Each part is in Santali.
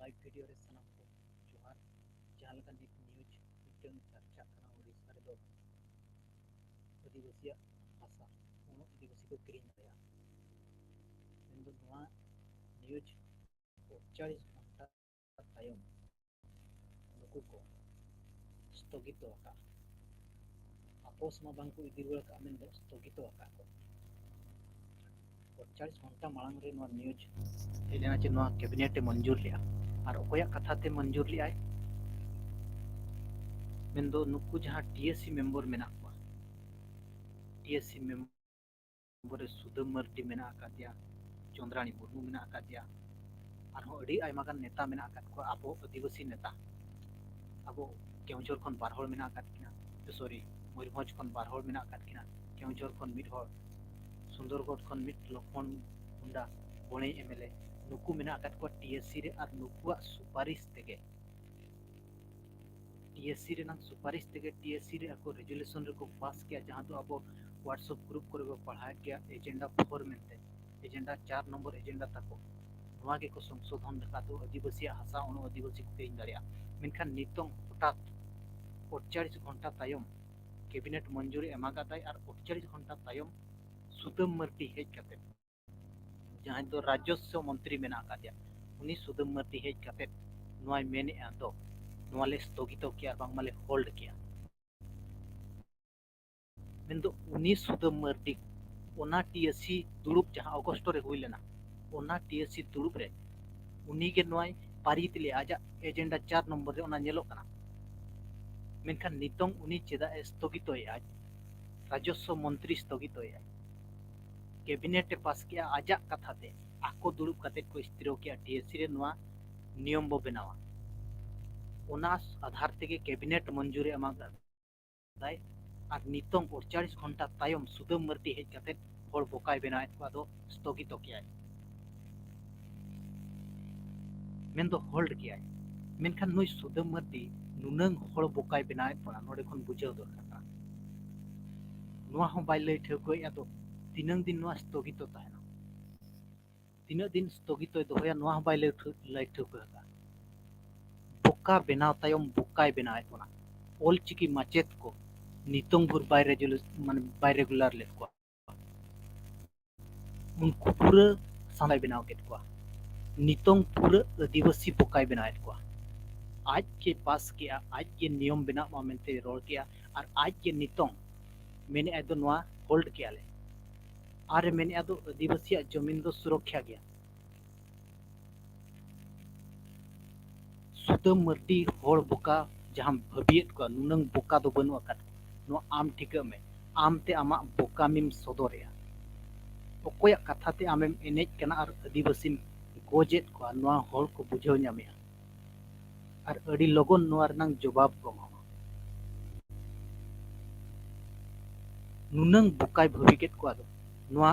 लाइव वीडियो रे सनम को जोहार जहां लगा नित न्यूज मिटन चर्चा कना ओडिसा रे दो आदिवासी भाषा उन आदिवासी को किरिंग दया मेंदो नोआ न्यूज 40 घंटा तायम नुकु को स्थगित आका आपोस मा बांको इदि रुवाड़ का मेंदो स्थगित आका को 40 घंटा मांग रे नोआ न्यूज हेलेना चे नोआ कैबिनेट मंजूर लिया और ओया कथा ते मंजूर लिया मेंदो नुकु जहां टीएससी मेंबर मेना को टीएससी मेंबर सुदम मर्डी मेना आकादिया चंद्राणी मुर्मू मेना आकादिया और अड़ी आयमा गान नेता मेना आकाद को आबो आदिवासी नेता आबो केउझर खन बार होड़ मेना आकाद किना सॉरी मयूरभंज खन बार होड़ मेना आकाद किना केउझर खन मिड होड़ सुंदरगढ़ खन मिड लक्ष्मण मुंडा बणे एमएलए नुकु मेना आकाद को टीएससी रे और नुकुआ सुपारिश तेगे टीएससी रे नंग सुपारिश तेगे टीएससी रे ako रेजोल्यूशन रे को पास किया जहां तो अब व्हाट्सएप ग्रुप करे को पढ़ा किया एजेंडा 4 मेनते एजेंडा 4 नंबर एजेंडा ताको नोआ के को संशोधन लगा तो आदिवासी हासा उन आदिवासी को किरिंग दारिया मेनखान नितों हठात 48 घंटा तायम कैबिनेट मंजूरी एमागा दाय और 48 घंटा तायम सुदम मर्दी हेज काते जहां तो राजस्व मंत्री मेना कादिया उनी सुदम मर्दी हेज काते नोआ मेने दो नोआले स्थगित किया बांगमाले होल्ड किया मेंदो उनी सुदम मर्दी ओना टीएससी दुरुप जहां अगस्त रे हुई लेना ओना टीएससी दुरुप रे उनी के नोय पारित ले आजा एजेंडा 4 नंबर रे ओना नेलो कना मेनखान नितों उनी चेदा स्थगित होय आज राजस्व मंत्री स्थगित होय कैबिनेट पास किया आजा कथा ते आको दुरुप काते को स्थिर किया टीएससी रे नोआ नियम बो बनावा ओना आधार तेगे कैबिनेट मंजूरी एमा दाय और नितों 48 घंटा तायम सुदम मर्दी हेज काते होड़ बोकाय बेनाय बादो स्थगित किया मेंदो होल्ड किया मेनखान नुई सुदम मर्दी नुनंग होड़ बोकाय बेनाय पना नोडे खन बुझाव दरकार नोआ हो बाय लय ठेकोय आदो तीनंग दिन नोआ स्थगित ताहेना तीन दिन स्थगित दोहया नोआ हो बाय लय ठेकोय बोका बेनाव तायम बोकाय बेनाय पना ओल चिकी माचेत को नितों भुर बाय रेजुलेशन माने बाय रेगुलर लेट को उनको पूरा सामाय बनाव केट को नितों पूरा आदिवासी बोकाय बनाए को आज के पास किया आज के नियम बना मामेंते रोल किया और आज के नितों मैंने आदो नोआ होल्ड किया ले आरे मैंने आदो आदिवासी जमीन दो सुरक्षा गया सुदम मर्दी होड़ बोका जहां भबियत को नुनंग बोका दो बनु अकात नो आम ठिका में आमते आमा बोका मिम सदोरिया ओकोया कथा ते आमेम एनेज कना और आदिवासी गोजेत को नोआ होड़ को बुझाव ᱧᱟᱢᱮᱟ और अड़ी लगन नोआ रनांग जवाब को एमामा नुनंग बोकाय भबिकेत को आदो नोआ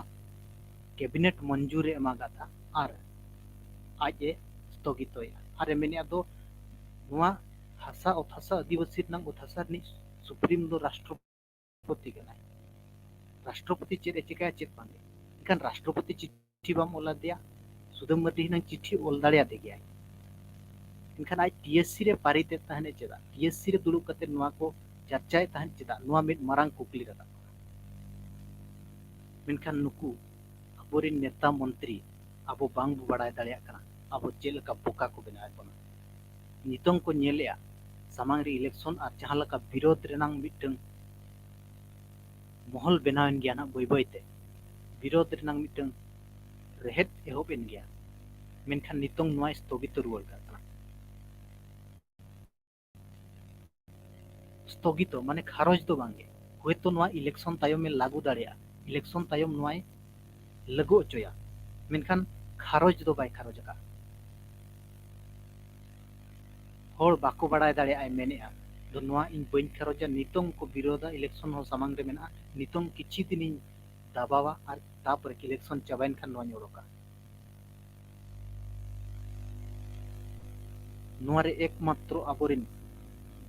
कैबिनेट मंजूरी एमागा था और आज स्थगित होया और मेने आदो नोआ हासा अथासा आदिवासी रनांग अथासा नि सुप्रीम दो राष्ट्रपति कनाय राष्ट्रपति चेद चिकाय चेद बांगे इखान राष्ट्रपति चिट्ठी बाम ओला दिया सुदम मर्दी नंग चिट्ठी ओल दाड़िया दे गया इनखान आज टीएससी रे पारिते तहने चेदा टीएससी रे दुड़ुब कते नोआ को चर्चाय तहन चेदा नोआ मिद मारांग कुकली रदा मेनखान नुकु अबोरिन नेता मंत्री आबो बांग बड़ाय दाड़िया कना आबो चेलका बोका को बनाय बना नितों को नेलेया सामांग रे इलेक्शन और जहां लका विरोध रेनांग मिटंग महल बनावन गया ना बय बयते विरोध रेनांग मिटंग रेहेद एहोबेन गया मेनखान नितों नोआ स्थगित रुवाड़ का स्थगित माने खारज दो बांगे होयतो नोआ इलेक्शन तायम में लागू दाड़िया इलेक्शन तायम नोआ लागू अचोया मेनखान खारज दो बाय खारज का होड़ बाको बड़ाय दाड़िया मेनेआ दो नोआ इन बइन खारजा नितों को विरोधा इलेक्शन हो सामांग रे मेना नितों किछि दिन दाबावा और तापर इलेक्शन चाबाइन खान नोआ ओडोका नोआ रे एकमात्र आबोरिन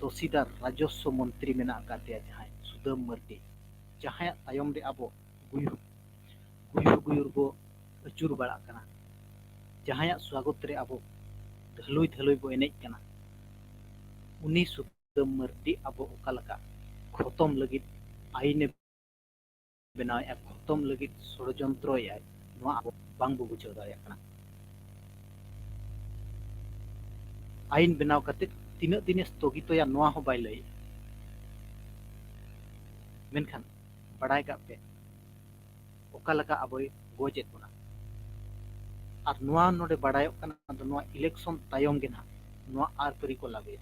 दोषीदार राजस्व मंत्री मेना कातिया जहां सुदम मर्दी जहां तायम रे आबो गुयुर गुयुर गो अचुर बड़ा कना जहां स्वागत रे आबो ढलुई ढलुई बो एनेज कना उनी सुदाम मार्डी अब ओकालका खतम लगित आईने बनाव खतम लगित षड़यंत्र बांग बुझाव दाड़ा आईन बनाव करते तीना दिन स्थगितया नोआ हो बाय लई मेनखान बड़ाय का पे ओकालका अबोय गोजेत बना और नोआ नोडे बड़ाय कना तो नोआ इलेक्शन तायम गे ना नोआ आरपरी को लागू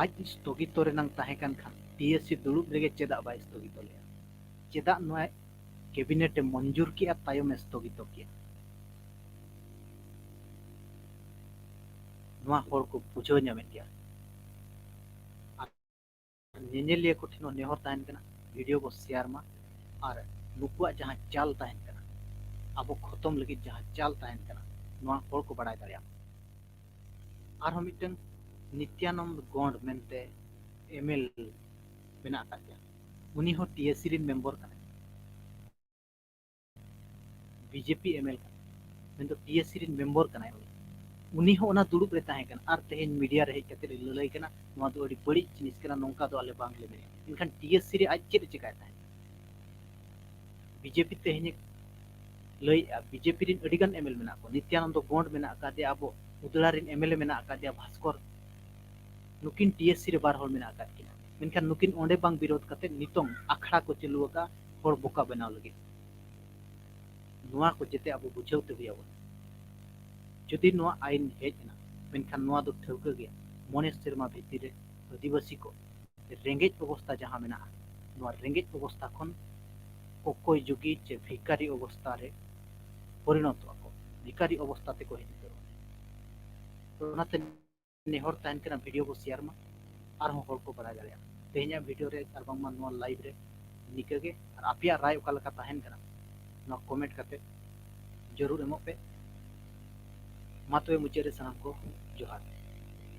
आज स्थगित रेनांग ताहे कान खान टीएससी दुड़ुब रेगे चेदा बाय स्थगित ले चेदा नोआ कैबिनेट मंजूर किया तायम स्थगित किया नोआ होर को बुझाव नामे गया नेनेलिया को ठेनो नेहर ताहन कना वीडियो को शेयर मा और नुकुआ जहां चाल ताहन कना अब खत्म लगी जहां चाल ताहन कना नोआ होर को बड़ाय दाड़िया और हम मिटन नित्यानंद गौंड मेनते एमएल मेना काटिया उनी हो टीएससी रिन मेंबर कना बीजेपी एमएल मेन तो टीएससी रिन मेंबर कना उनी हो ना दुड़ुब रे ताहे कना और तेहेन मीडिया रे हेज कते ललई कना नोआ दो अडी बड़ी जिनिस कना नोंका दो आले बांग ले मेने इनखान टीएससी रे आज चेद चिकाय ताहे बीजेपी तेहेन लई बीजेपी रिन अडिगान एमएल मेना को नित्यानंद गौंड मेना का दे अब उदड़ा रिन एमएलए मेना का दे भास्कर नुकिन टीएससी रे बार होर मेना का किना मेनखान नुकिन ओंडे बांग विरोध कते नितों आखड़ा को चलुआ का होर बोका बनाव लगे नोआ को जेते अब बुझाव ते हुया जुदी नोआ आईन हेजना मेनखान नोआ दो ठौका गया मने सेरमा भितर रे आदिवासी को रेंगेज अवस्था जहां मेना नोआ रेंगेज अवस्था खन कोकोय जुगी चे भिकारी अवस्था रे परिणत को भिकारी अवस्था ते को हेज तो ओनाते नेहर ताहन कना वीडियो को शेयर मा और होर को बड़ा दाड़िया तेहना वीडियो रे आर बांगमा नोआ लाइव रे निका गे और आपिया राय ओका लका ताहन कना नोआ कमेंट करते जरूर एमो पे मा तबे मुचाद रे सानाम को जोहार।